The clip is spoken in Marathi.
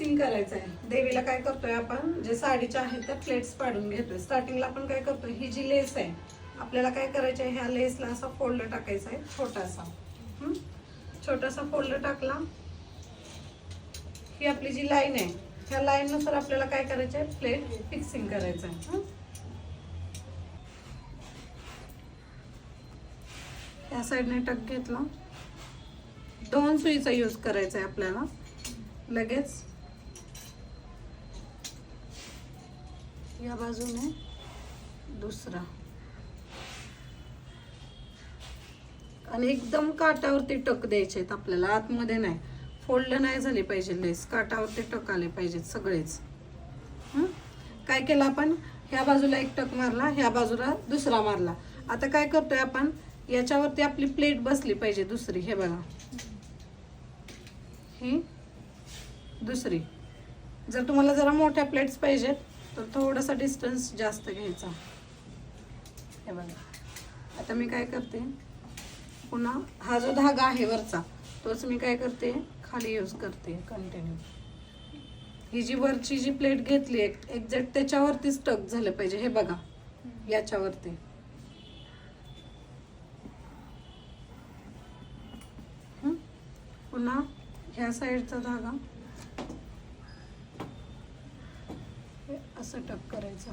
फिक्सिंग करायचं आहे. देवीला काय करतोय आपण, जे साडीच्या आहेत त्या प्लेट्स पाडून घेतोय. स्टार्टिंगला आपण काय करतोय, ही जी लेस आहे आपल्याला काय करायचं आहे, ह्या लेसला असा फोल्ड टाकायचा आहे छोटासा. छोटासा फोल्ड टाकला. ही आपली जी लाईन आहे ह्या लाईन नुसार आपल्याला काय करायचं आहे, प्लेट फिक्सिंग करायचं आहे. या साईडने टक घेतला. 2 सुईचा यूज करायचा आहे आपल्याला. लगेच या बाजूने दुसरा, आणि एकदम काटावरती टक द्यायचे आहेत आपल्याला, आतमध्ये नाही. फोल्ड नाही झाली पाहिजे लेस, काटावरती टक आले पाहिजेत सगळेच. काय केलं आपण, ह्या बाजूला एक टक मारला, ह्या बाजूला दुसरा मारला. आता काय करतोय आपण, याच्यावरती आपली प्लेट बसली पाहिजे दुसरी. हे बघा, ही दुसरी. जर तुम्हाला जरा मोठ्या प्लेट्स पाहिजेत तर थोडासा डिस्टन्स जास्त घ्यायचा. हे बघा, आता मी काय करते, पुन्हा हा जो धागा आहे वरचा तोच मी काय करते, खाली यूज करते कंटिन्यू. ही जी वरची जी प्लेट घेतली एक्झॅक्ट त्याच्यावरती स्टक झालं पाहिजे. हे बघा, याच्यावरती. पुन्हा ह्या साईडचा धागा असं टक करायचा.